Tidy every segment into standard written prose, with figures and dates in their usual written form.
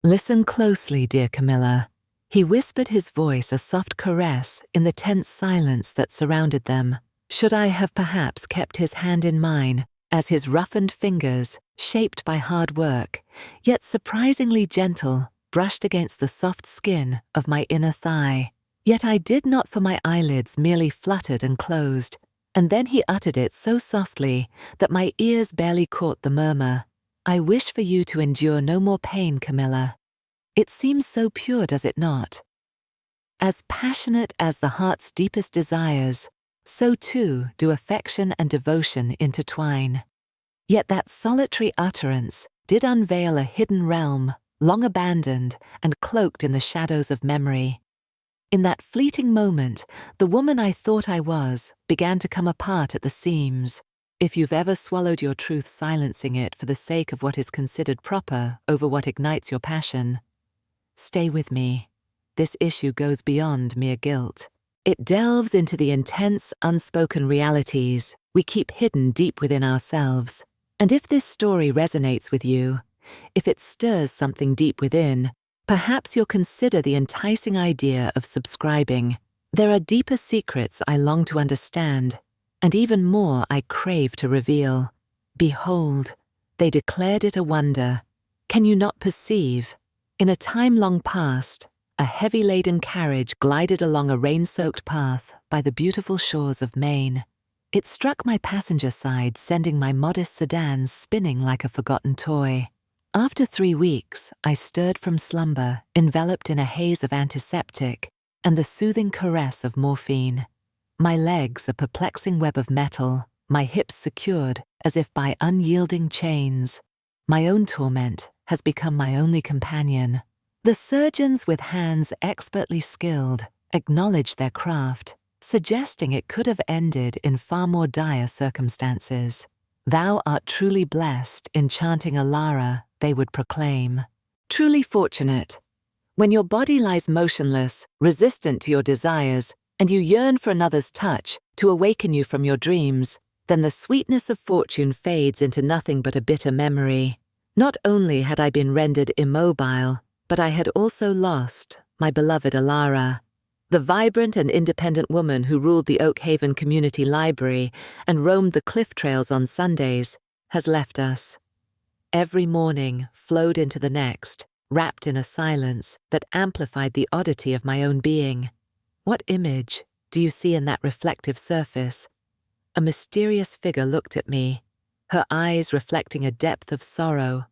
Listen closely, dear Camilla. He whispered, his voice a soft caress in the tense silence that surrounded them. Should I have perhaps kept his hand in mine, as his roughened fingers, shaped by hard work, yet surprisingly gentle, brushed against the soft skin of my inner thigh? Yet I did not, for my eyelids merely fluttered and closed, and then he uttered it so softly that my ears barely caught the murmur. I wish for you to endure no more pain, Camilla. It seems so pure, does it not? As passionate as the heart's deepest desires, so too do affection and devotion intertwine. Yet that solitary utterance did unveil a hidden realm, long abandoned and cloaked in the shadows of memory. In that fleeting moment, the woman I thought I was began to come apart at the seams. If you've ever swallowed your truth, silencing it for the sake of what is considered proper over what ignites your passion, stay with me. This issue goes beyond mere guilt. It delves into the intense, unspoken realities we keep hidden deep within ourselves. And if this story resonates with you, if it stirs something deep within, perhaps you'll consider the enticing idea of subscribing. There are deeper secrets I long to understand, and even more I crave to reveal. Behold, they declared it a wonder. Can you not perceive? In a time long past, a heavy-laden carriage glided along a rain-soaked path by the beautiful shores of Maine. It struck my passenger side, sending my modest sedan spinning like a forgotten toy. After 3 weeks, I stirred from slumber, enveloped in a haze of antiseptic and the soothing caress of morphine. My legs a perplexing web of metal, my hips secured as if by unyielding chains. My own torment has become my only companion. The surgeons, with hands expertly skilled, acknowledged their craft, suggesting it could have ended in far more dire circumstances. Thou art truly blessed, enchanting Alara, they would proclaim. Truly fortunate. When your body lies motionless, resistant to your desires, and you yearn for another's touch to awaken you from your dreams, then the sweetness of fortune fades into nothing but a bitter memory. Not only had I been rendered immobile, but I had also lost my beloved Alara. The vibrant and independent woman who ruled the Oak Haven Community Library and roamed the cliff trails on Sundays has left us. Every morning flowed into the next, wrapped in a silence that amplified the oddity of my own being. What image do you see in that reflective surface? A mysterious figure looked at me, her eyes reflecting a depth of sorrow.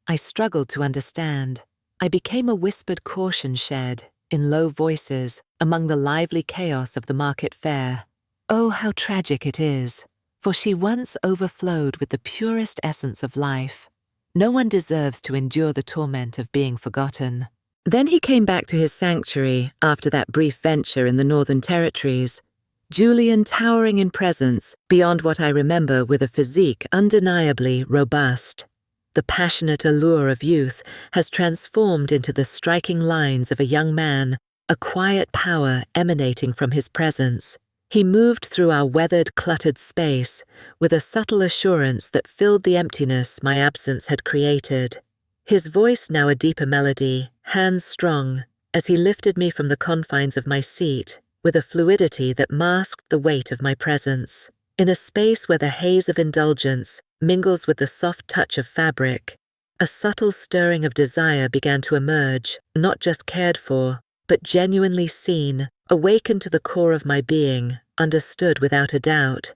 I struggled to understand. I became a whispered caution shed in low voices among the lively chaos of the market fair. Oh, how tragic it is, for she once overflowed with the purest essence of life. No one deserves to endure the torment of being forgotten. Then he came back to his sanctuary after that brief venture in the Northern Territories, Julian towering in presence beyond what I remember, with a physique undeniably robust. The passionate allure of youth has transformed into the striking lines of a young man, a quiet power emanating from his presence. He moved through our weathered, cluttered space with a subtle assurance that filled the emptiness my absence had created. His voice now a deeper melody, hands strong, as he lifted me from the confines of my seat with a fluidity that masked the weight of my presence. In a space where the haze of indulgence mingles with the soft touch of fabric, a subtle stirring of desire began to emerge, not just cared for, but genuinely seen, awakened to the core of my being, understood without a doubt.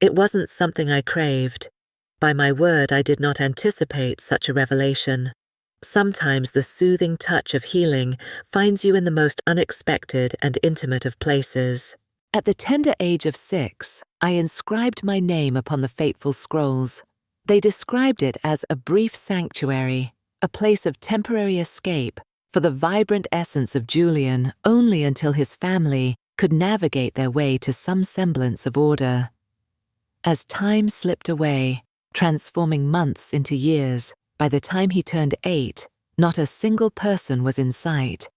It wasn't something I craved. By my word, I did not anticipate such a revelation. Sometimes the soothing touch of healing finds you in the most unexpected and intimate of places. At the tender age of 6, I inscribed my name upon the fateful scrolls. They described it as a brief sanctuary, a place of temporary escape for the vibrant essence of Julian, only until his family could navigate their way to some semblance of order. As time slipped away, transforming months into years, by the time he turned 8, not a single person was in sight.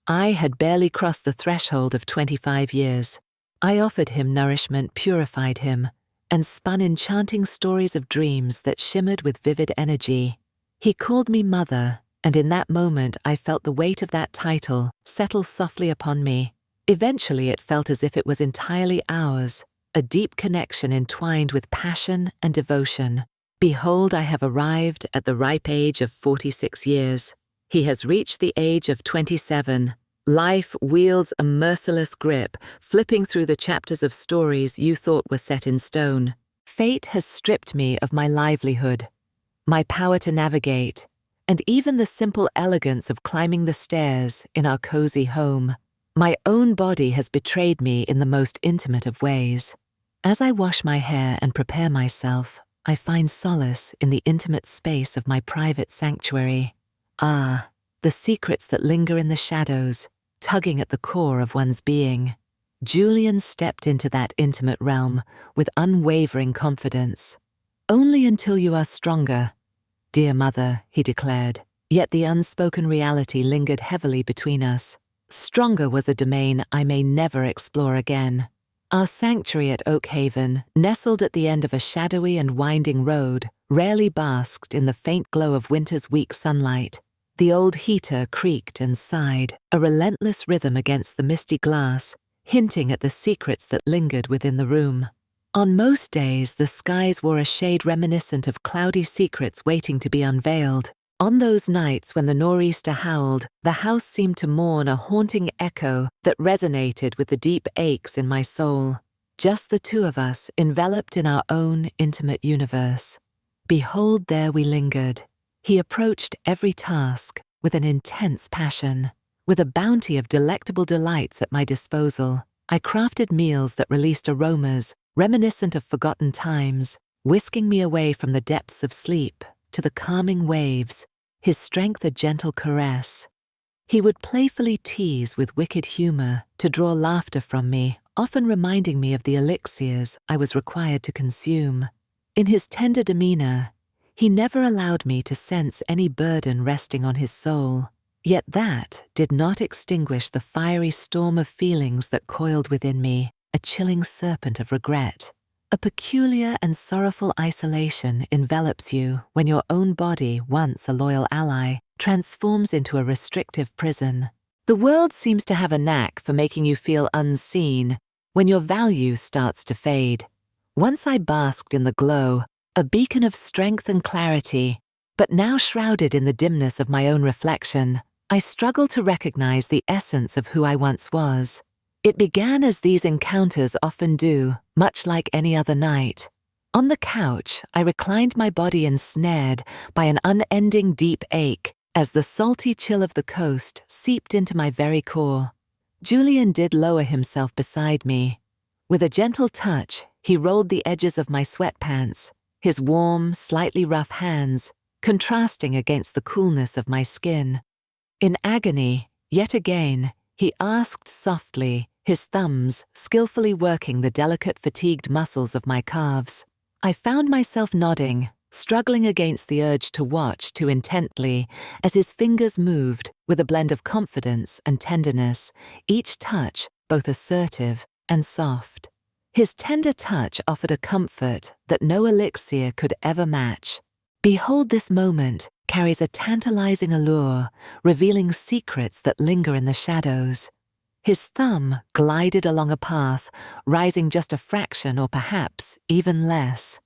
I had barely crossed the threshold of 25 years. I offered him nourishment, purified him, and spun enchanting stories of dreams that shimmered with vivid energy. He called me mother, and in that moment I felt the weight of that title settle softly upon me. Eventually it felt as if it was entirely ours, a deep connection entwined with passion and devotion. Behold, I have arrived at the ripe age of 46 years. He has reached the age of 27. Life wields a merciless grip, flipping through the chapters of stories you thought were set in stone. Fate has stripped me of my livelihood, my power to navigate, and even the simple elegance of climbing the stairs in our cozy home. My own body has betrayed me in the most intimate of ways. As I wash my hair and prepare myself, I find solace in the intimate space of my private sanctuary. Ah, the secrets that linger in the shadows, tugging at the core of one's being. Julian stepped into that intimate realm with unwavering confidence. "Only until you are stronger, dear mother," he declared, yet the unspoken reality lingered heavily between us. Stronger was a domain I may never explore again. Our sanctuary at Oakhaven, nestled at the end of a shadowy and winding road, rarely basked in the faint glow of winter's weak sunlight. The old heater creaked and sighed, a relentless rhythm against the misty glass, hinting at the secrets that lingered within the room. On most days, the skies wore a shade reminiscent of cloudy secrets waiting to be unveiled. On those nights when the nor'easter howled, the house seemed to mourn a haunting echo that resonated with the deep aches in my soul. Just the two of us, enveloped in our own intimate universe. Behold, there we lingered. He approached every task with an intense passion. With a bounty of delectable delights at my disposal, I crafted meals that released aromas reminiscent of forgotten times, whisking me away from the depths of sleep to the calming waves, his strength a gentle caress. He would playfully tease with wicked humor to draw laughter from me, often reminding me of the elixirs I was required to consume. In his tender demeanor, he never allowed me to sense any burden resting on his soul. Yet that did not extinguish the fiery storm of feelings that coiled within me, a chilling serpent of regret. A peculiar and sorrowful isolation envelops you when your own body, once a loyal ally, transforms into a restrictive prison. The world seems to have a knack for making you feel unseen when your value starts to fade. Once I basked in the glow, a beacon of strength and clarity, but now shrouded in the dimness of my own reflection, I struggle to recognize the essence of who I once was. It began as these encounters often do, much like any other night. On the couch, I reclined my body ensnared by an unending deep ache as the salty chill of the coast seeped into my very core. Julian did lower himself beside me. With a gentle touch, he rolled the edges of my sweatpants, his warm, slightly rough hands contrasting against the coolness of my skin. In agony, yet again, he asked softly, his thumbs skillfully working the delicate, fatigued muscles of my calves. I found myself nodding, struggling against the urge to watch too intently as his fingers moved with a blend of confidence and tenderness, each touch both assertive and soft. His tender touch offered a comfort that no elixir could ever match. Behold, this moment carries a tantalizing allure, revealing secrets that linger in the shadows. His thumb glided along a path, rising just a fraction or perhaps even less.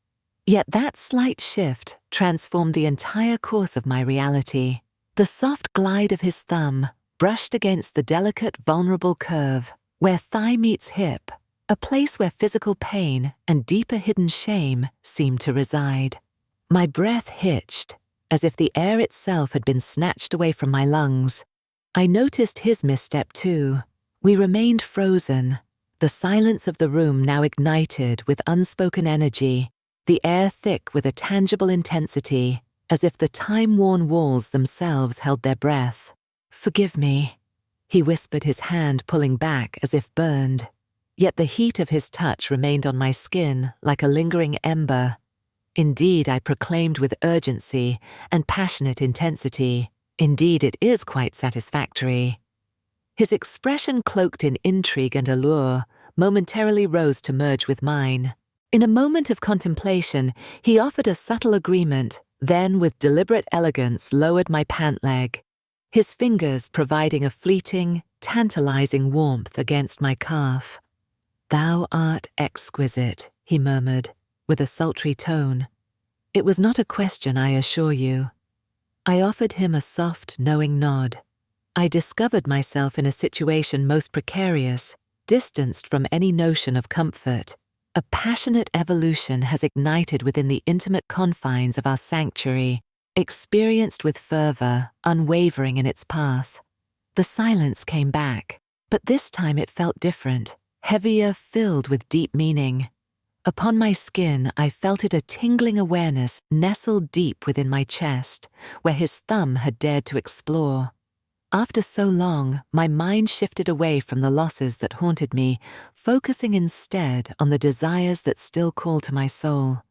Yet that slight shift transformed the entire course of my reality. The soft glide of his thumb brushed against the delicate, vulnerable curve, where thigh meets hip, a place where physical pain and deeper hidden shame seemed to reside. My breath hitched, as if the air itself had been snatched away from my lungs. I noticed his misstep too. We remained frozen, the silence of the room now ignited with unspoken energy, the air thick with a tangible intensity, as if the time-worn walls themselves held their breath. "Forgive me," he whispered, his hand pulling back as if burned. Yet the heat of his touch remained on my skin like a lingering ember. Indeed, I proclaimed with urgency and passionate intensity, "Indeed, it is quite satisfactory." His expression, cloaked in intrigue and allure, momentarily rose to merge with mine. In a moment of contemplation, he offered a subtle agreement, then with deliberate elegance lowered my pant leg, his fingers providing a fleeting, tantalizing warmth against my calf. "Thou art exquisite," he murmured, with a sultry tone. It was not a question, I assure you. I offered him a soft, knowing nod. I discovered myself in a situation most precarious, distanced from any notion of comfort. A passionate evolution has ignited within the intimate confines of our sanctuary, experienced with fervor, unwavering in its path. The silence came back, but this time it felt different, heavier, filled with deep meaning. Upon my skin, I felt it, a tingling awareness nestled deep within my chest, where his thumb had dared to explore. After so long, my mind shifted away from the losses that haunted me, focusing instead on the desires that still called to my soul.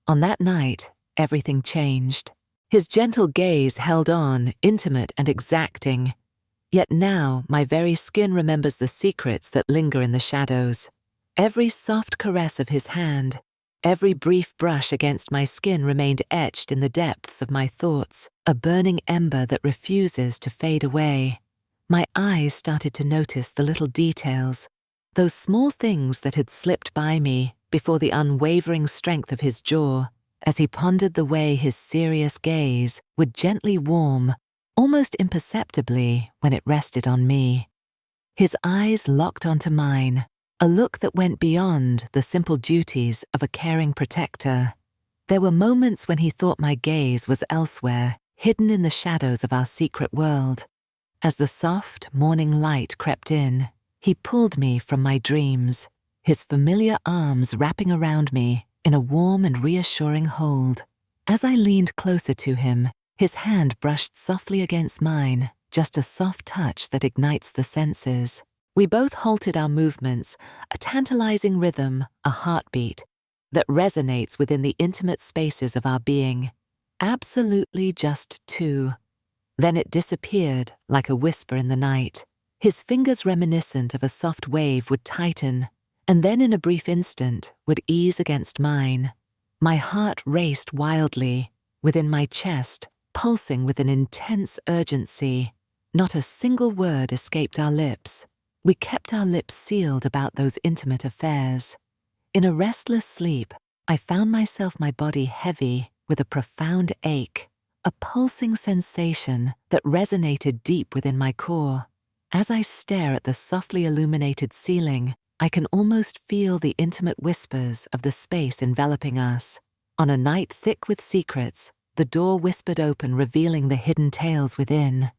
On that night, everything changed. His gentle gaze held on, intimate and exacting. Yet now, my very skin remembers the secrets that linger in the shadows. Every soft caress of his hand, every brief brush against my skin remained etched in the depths of my thoughts, a burning ember that refuses to fade away. My eyes started to notice the little details, those small things that had slipped by me before the unwavering strength of his jaw, as he pondered the way his serious gaze would gently warm, almost imperceptibly, when it rested on me. His eyes locked onto mine, a look that went beyond the simple duties of a caring protector. There were moments when he thought my gaze was elsewhere, hidden in the shadows of our secret world. As the soft morning light crept in, he pulled me from my dreams, his familiar arms wrapping around me in a warm and reassuring hold. As I leaned closer to him, his hand brushed softly against mine, just a soft touch that ignites the senses. We both halted our movements, a tantalizing rhythm, a heartbeat, that resonates within the intimate spaces of our being. Absolutely just two. Then it disappeared like a whisper in the night. His fingers reminiscent of a soft wave would tighten, and then in a brief instant would ease against mine. My heart raced wildly, within my chest, pulsing with an intense urgency. Not a single word escaped our lips. We kept our lips sealed about those intimate affairs. In a restless sleep, I found my body heavy with a profound ache, a pulsing sensation that resonated deep within my core. As I stare at the softly illuminated ceiling, I can almost feel the intimate whispers of the space enveloping us. On a night thick with secrets, the door whispered open, revealing the hidden tales within.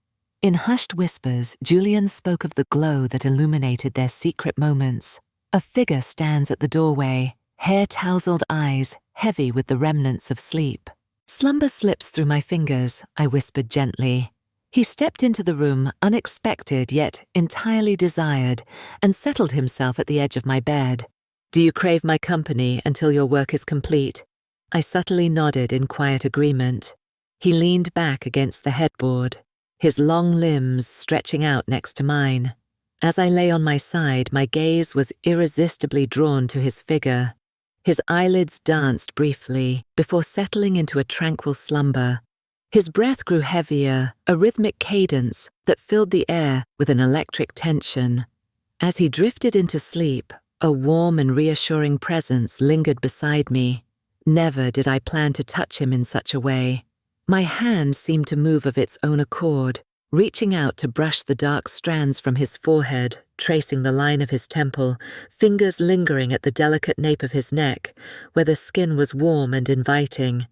In hushed whispers, Julian spoke of the glow that illuminated their secret moments. A figure stands at the doorway, hair-tousled eyes heavy with the remnants of sleep. "Slumber slips through my fingers," I whispered gently. He stepped into the room, unexpected yet entirely desired, and settled himself at the edge of my bed. "Do you crave my company until your work is complete?" I subtly nodded in quiet agreement. He leaned back against the headboard, his long limbs stretching out next to mine. As I lay on my side, my gaze was irresistibly drawn to his figure. His eyelids danced briefly before settling into a tranquil slumber. His breath grew heavier, a rhythmic cadence that filled the air with an electric tension. As he drifted into sleep, a warm and reassuring presence lingered beside me. Never did I plan to touch him in such a way. My hand seemed to move of its own accord, reaching out to brush the dark strands from his forehead, tracing the line of his temple, fingers lingering at the delicate nape of his neck, where the skin was warm and inviting.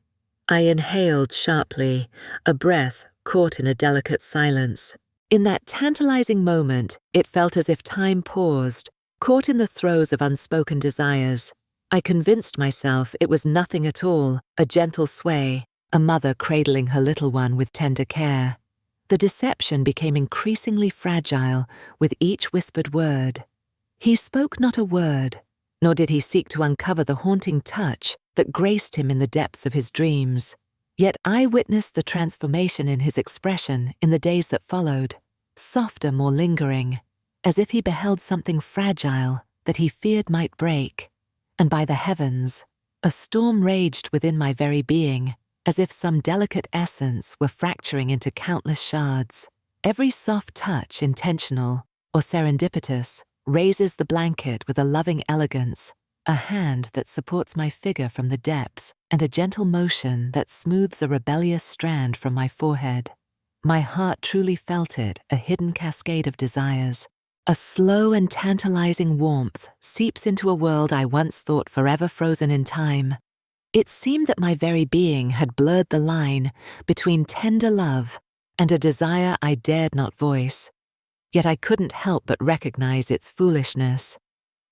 I inhaled sharply, a breath caught in a delicate silence. In that tantalizing moment, it felt as if time paused, caught in the throes of unspoken desires. I convinced myself it was nothing at all, a gentle sway, a mother cradling her little one with tender care. The deception became increasingly fragile with each whispered word. He spoke not a word, nor did he seek to uncover the haunting touch that graced him in the depths of his dreams. Yet I witnessed the transformation in his expression in the days that followed, softer, more lingering, as if he beheld something fragile that he feared might break. And by the heavens, a storm raged within my very being. as if some delicate essence were fracturing into countless shards. Every soft touch, intentional or serendipitous, raises the blanket with a loving elegance, a hand that supports my figure from the depths, and a gentle motion that smooths a rebellious strand from my forehead. My heart truly felt it, a hidden cascade of desires. A slow and tantalizing warmth seeps into a world I once thought forever frozen in time. It seemed that my very being had blurred the line between tender love and a desire I dared not voice. Yet I couldn't help but recognize its foolishness.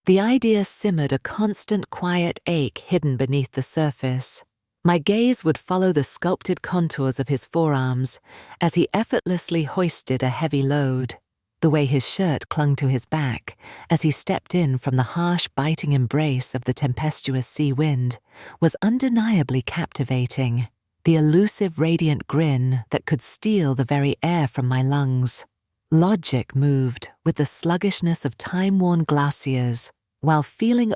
The idea simmered a constant quiet ache hidden beneath the surface. My gaze would follow the sculpted contours of his forearms as he effortlessly hoisted a heavy load. The way his shirt clung to his back as he stepped in from the harsh, biting embrace of the tempestuous sea wind was undeniably captivating. The elusive, radiant grin that could steal the very air from my lungs. Logic moved with the sluggishness of time-worn glaciers, while feeling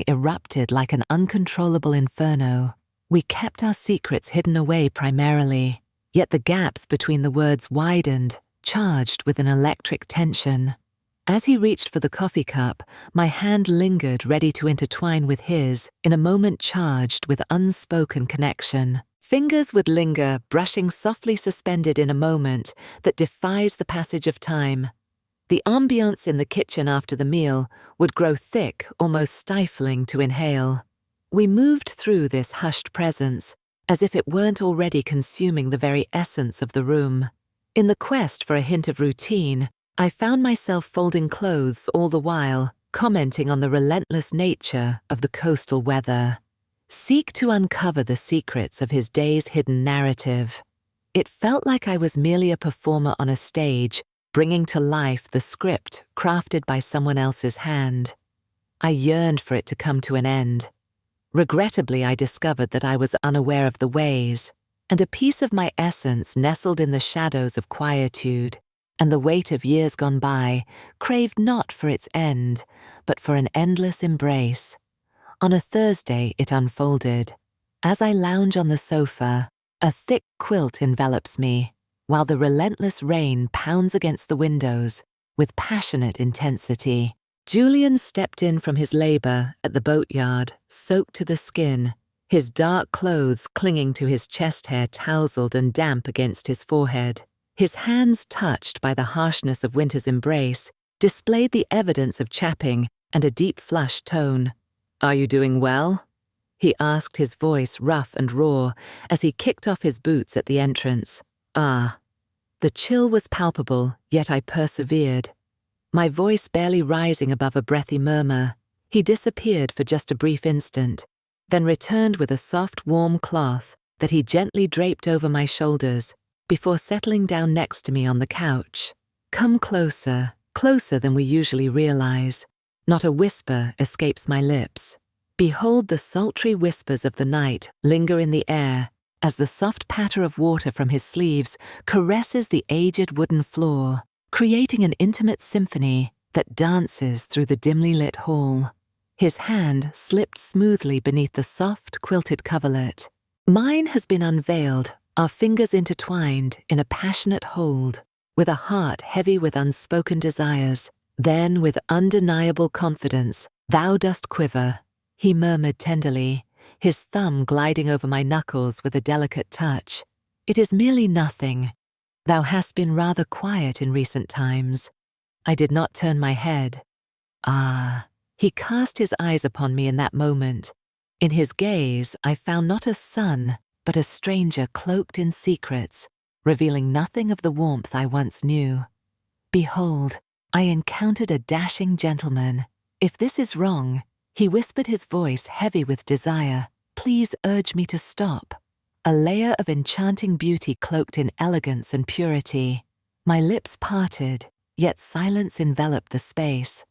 erupted like an uncontrollable inferno. We kept our secrets hidden away primarily, yet the gaps between the words widened, charged with an electric tension. As he reached for the coffee cup, my hand lingered ready to intertwine with his in a moment charged with unspoken connection. Fingers would linger, brushing softly suspended in a moment that defies the passage of time. The ambiance in the kitchen after the meal would grow thick, almost stifling to inhale. We moved through this hushed presence as if it weren't already consuming the very essence of the room. In the quest for a hint of routine, I found myself folding clothes all the while, commenting on the relentless nature of the coastal weather. Seek to uncover the secrets of his day's hidden narrative. It felt like I was merely a performer on a stage, bringing to life the script crafted by someone else's hand. I yearned for it to come to an end. Regrettably, I discovered that I was unaware of the ways, and a piece of my essence nestled in the shadows of quietude, and the weight of years gone by craved not for its end, but for an endless embrace. On a Thursday it unfolded. As I lounge on the sofa, a thick quilt envelops me, while the relentless rain pounds against the windows with passionate intensity. Julian stepped in from his labor at the boatyard, soaked to the skin, his dark clothes clinging to his chest hair tousled and damp against his forehead. His hands, touched by the harshness of winter's embrace, displayed the evidence of chapping and a deep flushed tone. "Are you doing well?" he asked, his voice rough and raw as he kicked off his boots at the entrance. "Ah." The chill was palpable, yet I persevered. My voice barely rising above a breathy murmur. He disappeared for just a brief instant, then returned with a soft, warm cloth that he gently draped over my shoulders before settling down next to me on the couch. "Come closer, closer than we usually realize." Not a whisper escapes my lips. Behold the sultry whispers of the night linger in the air as the soft patter of water from his sleeves caresses the aged wooden floor, creating an intimate symphony that dances through the dimly lit hall. His hand slipped smoothly beneath the soft, quilted coverlet. Mine has been unveiled, our fingers intertwined in a passionate hold, with a heart heavy with unspoken desires. Then, with undeniable confidence, "Thou dost quiver," he murmured tenderly, his thumb gliding over my knuckles with a delicate touch. "It is merely nothing. Thou hast been rather quiet in recent times." I did not turn my head. Ah, he cast his eyes upon me in that moment. In his gaze, I found not a son, but a stranger cloaked in secrets, revealing nothing of the warmth I once knew. "Behold, I encountered a dashing gentleman. If this is wrong," he whispered, his voice heavy with desire, "please urge me to stop." A layer of enchanting beauty cloaked in elegance and purity. My lips parted, yet silence enveloped the space.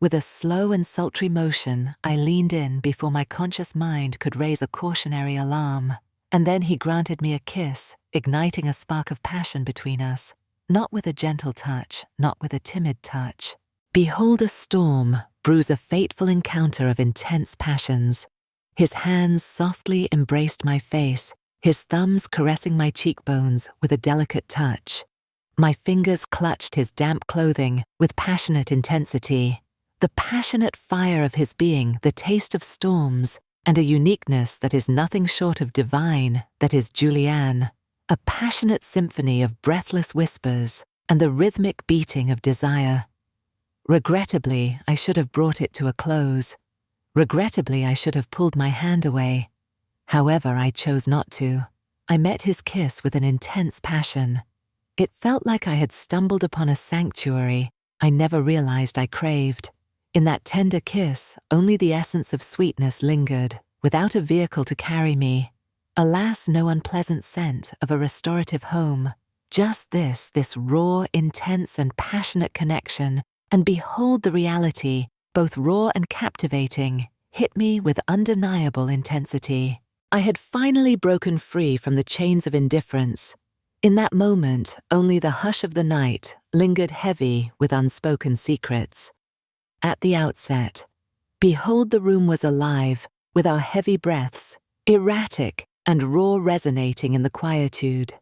With a slow and sultry motion, I leaned in before my conscious mind could raise a cautionary alarm. And then he granted me a kiss, igniting a spark of passion between us. Not with a gentle touch, not with a timid touch. Behold a storm bruise a fateful encounter of intense passions. His hands softly embraced my face, his thumbs caressing my cheekbones with a delicate touch. My fingers clutched his damp clothing with passionate intensity. The passionate fire of his being, the taste of storms, and a uniqueness that is nothing short of divine, that is Julianne. A passionate symphony of breathless whispers and the rhythmic beating of desire. Regrettably, I should have brought it to a close. Regrettably, I should have pulled my hand away. However, I chose not to. I met his kiss with an intense passion. It felt like I had stumbled upon a sanctuary I never realized I craved. In that tender kiss, only the essence of sweetness lingered, without a vehicle to carry me. Alas, no unpleasant scent of a restorative home. Just this raw, intense, and passionate connection, and behold the reality, both raw and captivating, hit me with undeniable intensity. I had finally broken free from the chains of indifference. In that moment, only the hush of the night lingered heavy with unspoken secrets. At the outset, behold, the room was alive with our heavy breaths, erratic and raw, resonating in the quietude.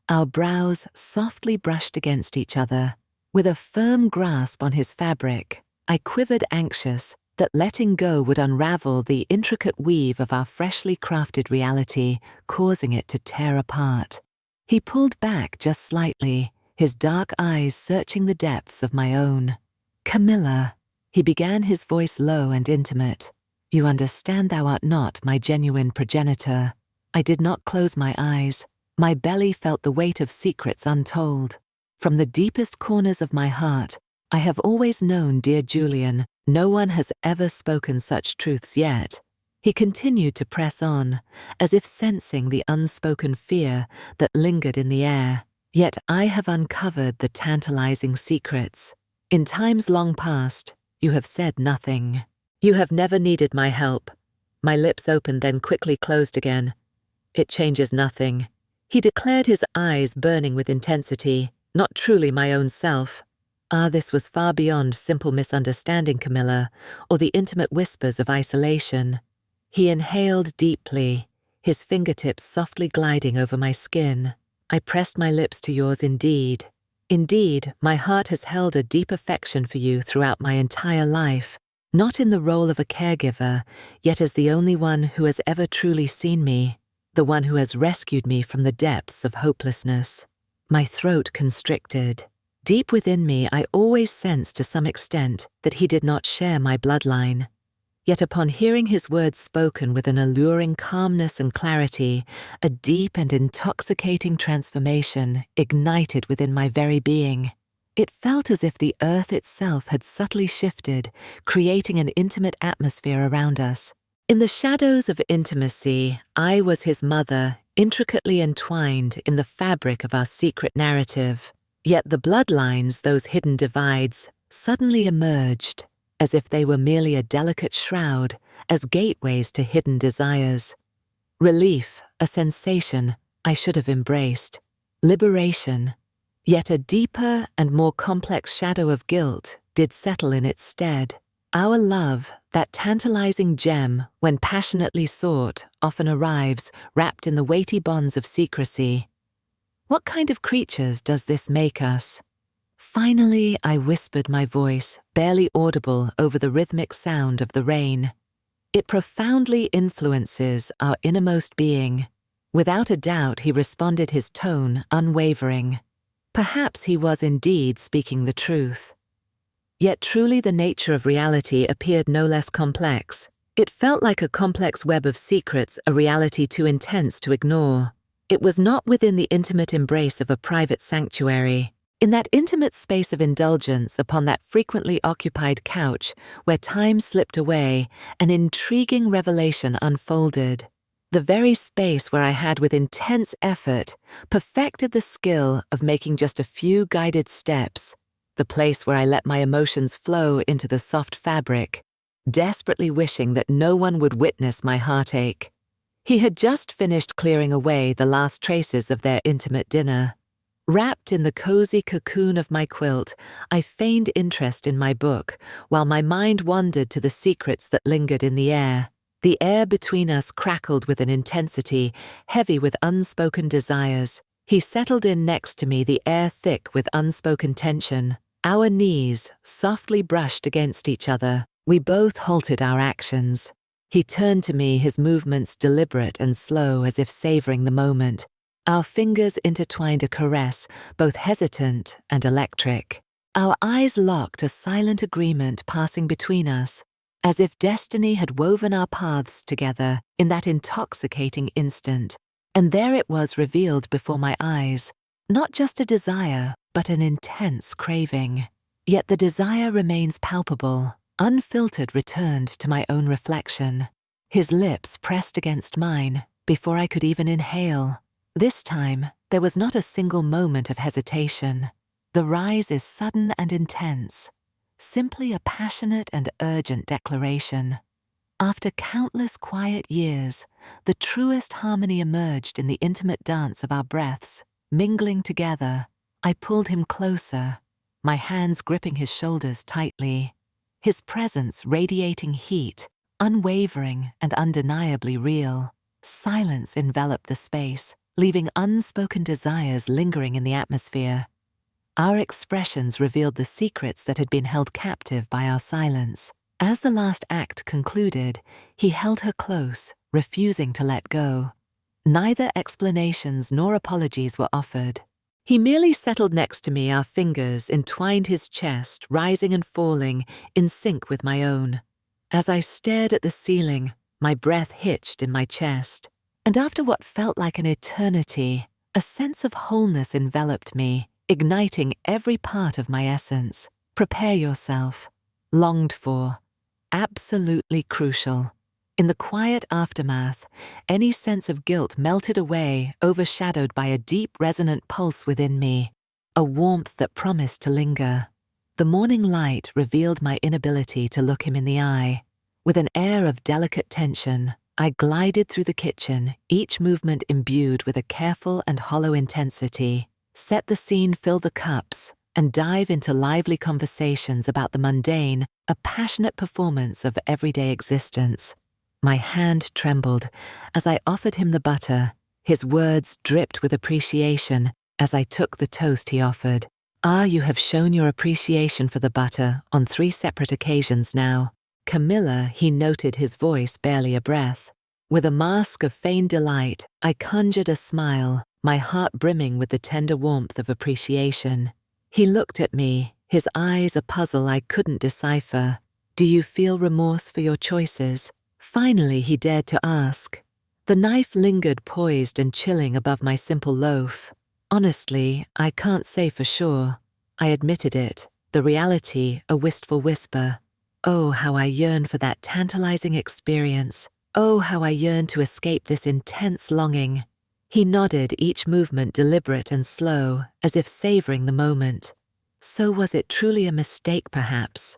Our brows softly brushed against each other. With a firm grasp on his fabric, I quivered, anxious that letting go would unravel the intricate weave of our freshly crafted reality, causing it to tear apart. He pulled back just slightly, his dark eyes searching the depths of my own. "Camilla," he began, his voice low and intimate. "You understand thou art not my genuine progenitor." I did not close my eyes. My belly felt the weight of secrets untold. From the deepest corners of my heart, I have always known, dear Julian, no one has ever spoken such truths yet. He continued to press on, as if sensing the unspoken fear that lingered in the air. Yet I have uncovered the tantalizing secrets. In times long past, you have said nothing. You have never needed my help. My lips opened, then quickly closed again. It changes nothing. He declared, his eyes burning with intensity. Not truly my own self. This was far beyond simple misunderstanding, Camilla, or the intimate whispers of isolation. He inhaled deeply, his fingertips softly gliding over my skin. I pressed my lips to yours. Indeed, my heart has held a deep affection for you throughout my entire life, not in the role of a caregiver, yet as the only one who has ever truly seen me, the one who has rescued me from the depths of hopelessness. My throat constricted. Deep within me, I always sensed to some extent that he did not share my bloodline. Yet upon hearing his words spoken with an alluring calmness and clarity, a deep and intoxicating transformation ignited within my very being. It felt as if the earth itself had subtly shifted, creating an intimate atmosphere around us. In the shadows of intimacy, I was his mother, intricately entwined in the fabric of our secret narrative. Yet the bloodlines, those hidden divides, suddenly emerged, as if they were merely a delicate shroud, as gateways to hidden desires. Relief, a sensation I should have embraced. Liberation. Yet a deeper and more complex shadow of guilt did settle in its stead. Our love, that tantalizing gem, when passionately sought, often arrives wrapped in the weighty bonds of secrecy. What kind of creatures does this make us? Finally, I whispered, my voice barely audible over the rhythmic sound of the rain. It profoundly influences our innermost being. Without a doubt, he responded, his tone unwavering. Perhaps he was indeed speaking the truth. Yet truly the nature of reality appeared no less complex. It felt like a complex web of secrets, a reality too intense to ignore. It was not within the intimate embrace of a private sanctuary. In that intimate space of indulgence upon that frequently occupied couch where time slipped away, an intriguing revelation unfolded. The very space where I had with intense effort perfected the skill of making just a few guided steps. The place where I let my emotions flow into the soft fabric, desperately wishing that no one would witness my heartache. He had just finished clearing away the last traces of their intimate dinner. Wrapped in the cozy cocoon of my quilt, I feigned interest in my book, while my mind wandered to the secrets that lingered in the air. The air between us crackled with an intensity, heavy with unspoken desires. He settled in next to me, the air thick with unspoken tension. Our knees softly brushed against each other. We both halted our actions. He turned to me, his movements deliberate and slow, as if savoring the moment. Our fingers intertwined a caress, both hesitant and electric. Our eyes locked, a silent agreement passing between us, as if destiny had woven our paths together in that intoxicating instant. And there it was, revealed before my eyes, not just a desire, but an intense craving. Yet the desire remains palpable, unfiltered, returned to my own reflection. His lips pressed against mine before I could even inhale. This time, there was not a single moment of hesitation. The rise is sudden and intense, simply a passionate and urgent declaration. After countless quiet years, the truest harmony emerged in the intimate dance of our breaths, mingling together. I pulled him closer, my hands gripping his shoulders tightly. His presence radiating heat, unwavering and undeniably real. Silence enveloped the space, leaving unspoken desires lingering in the atmosphere. Our expressions revealed the secrets that had been held captive by our silence. As the last act concluded, he held her close, refusing to let go. Neither explanations nor apologies were offered. He merely settled next to me, our fingers entwined his chest, rising and falling, in sync with my own. As I stared at the ceiling, my breath hitched in my chest. And after what felt like an eternity, a sense of wholeness enveloped me, igniting every part of my essence. Prepare yourself. Longed for. Absolutely crucial. In the quiet aftermath, any sense of guilt melted away, overshadowed by a deep, resonant pulse within me, a warmth that promised to linger. The morning light revealed my inability to look him in the eye. With an air of delicate tension, I glided through the kitchen, each movement imbued with a careful and hollow intensity. Set the scene, fill the cups, and dive into lively conversations about the mundane, a passionate performance of everyday existence. My hand trembled as I offered him the butter. His words dripped with appreciation as I took the toast he offered. "Ah, you have shown your appreciation for the butter on 3 separate occasions now." "Camilla," he noted, his voice barely a breath. With a mask of feigned delight, I conjured a smile, my heart brimming with the tender warmth of appreciation. He looked at me, his eyes a puzzle I couldn't decipher. "Do you feel remorse for your choices?" Finally, he dared to ask. The knife lingered poised and chilling above my simple loaf. "Honestly, I can't say for sure." I admitted it, the reality a wistful whisper. Oh, how I yearned for that tantalizing experience. Oh, how I yearned to escape this intense longing. He nodded, each movement deliberate and slow, as if savoring the moment. So was it truly a mistake, perhaps?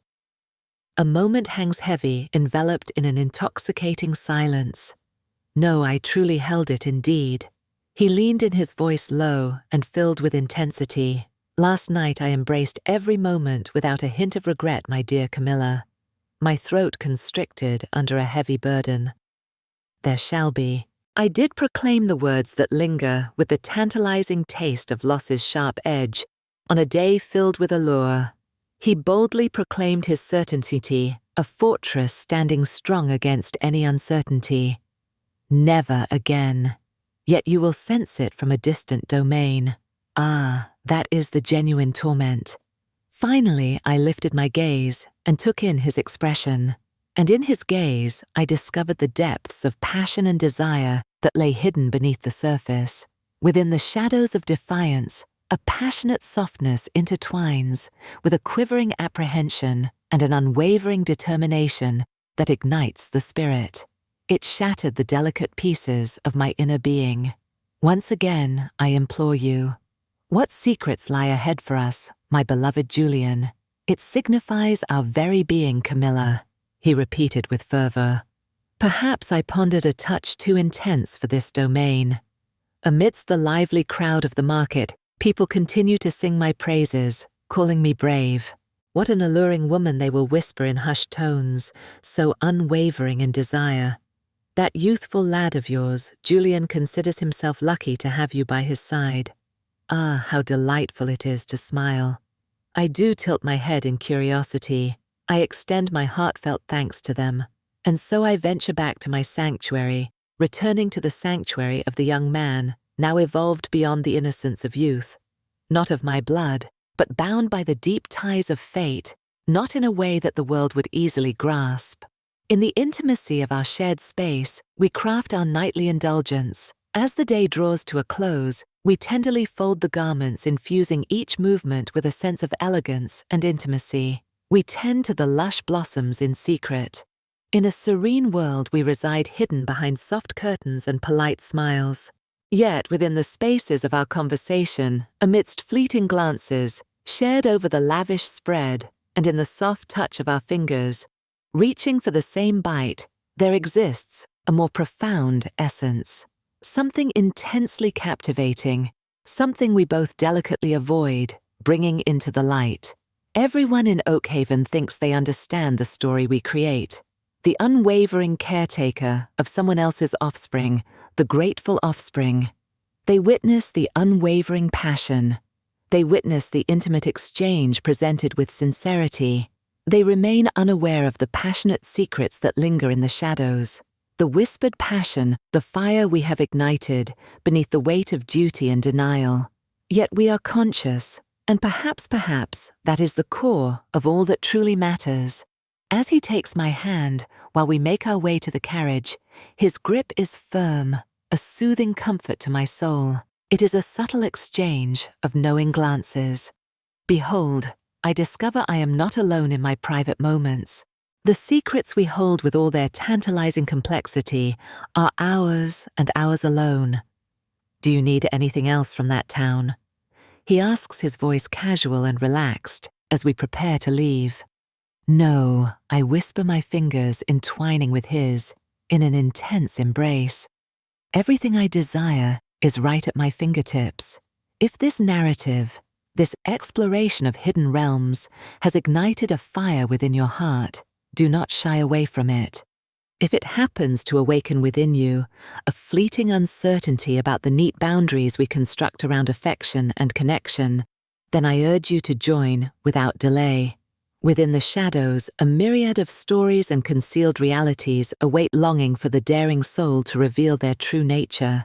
A moment hangs heavy, enveloped in an intoxicating silence. No, I truly held it indeed. He leaned in, his voice low and filled with intensity. "Last night I embraced every moment without a hint of regret, my dear Camilla." My throat constricted under a heavy burden. "There shall be." I did proclaim the words that linger with the tantalizing taste of loss's sharp edge on a day filled with allure. He boldly proclaimed his certainty, a fortress standing strong against any uncertainty. "Never again. Yet you will sense it from a distant domain." Ah, that is the genuine torment. Finally, I lifted my gaze and took in his expression. And in his gaze, I discovered the depths of passion and desire that lay hidden beneath the surface. Within the shadows of defiance, a passionate softness intertwines with a quivering apprehension and an unwavering determination that ignites the spirit. It shattered the delicate pieces of my inner being. Once again, I implore you, what secrets lie ahead for us, my beloved Julian? It signifies our very being, Camilla, he repeated with fervor. Perhaps I pondered a touch too intense for this domain. Amidst the lively crowd of the market, people continue to sing my praises, calling me brave. What an alluring woman, they will whisper in hushed tones, so unwavering in desire. That youthful lad of yours, Julian, considers himself lucky to have you by his side. Ah, how delightful it is to smile. I do tilt my head in curiosity. I extend my heartfelt thanks to them. And so I venture back to my sanctuary, returning to the sanctuary of the young man, now evolved beyond the innocence of youth. Not of my blood, but bound by the deep ties of fate, not in a way that the world would easily grasp. In the intimacy of our shared space, we craft our nightly indulgence. As the day draws to a close, we tenderly fold the garments, infusing each movement with a sense of elegance and intimacy. We tend to the lush blossoms in secret. In a serene world, we reside hidden behind soft curtains and polite smiles. Yet, within the spaces of our conversation, amidst fleeting glances, shared over the lavish spread, and in the soft touch of our fingers, reaching for the same bite, there exists a more profound essence. Something intensely captivating, something we both delicately avoid, bringing into the light. Everyone in Oakhaven thinks they understand the story we create. The unwavering caretaker of someone else's offspring, the grateful offspring. They witness the unwavering passion. They witness the intimate exchange presented with sincerity. They remain unaware of the passionate secrets that linger in the shadows. The whispered passion, the fire we have ignited beneath the weight of duty and denial. Yet we are conscious, and perhaps that is the core of all that truly matters. As he takes my hand while we make our way to the carriage, his grip is firm, a soothing comfort to my soul. It is a subtle exchange of knowing glances. Behold, I discover I am not alone in my private moments. The secrets we hold with all their tantalizing complexity are ours and ours alone. Do you need anything else from that town? He asks, his voice casual and relaxed, as we prepare to leave. No, I whisper, my fingers entwining with his, in an intense embrace. Everything I desire is right at my fingertips. If this narrative, this exploration of hidden realms, has ignited a fire within your heart, do not shy away from it. If it happens to awaken within you a fleeting uncertainty about the neat boundaries we construct around affection and connection, then I urge you to join without delay. Within the shadows, a myriad of stories and concealed realities await, longing for the daring soul to reveal their true nature.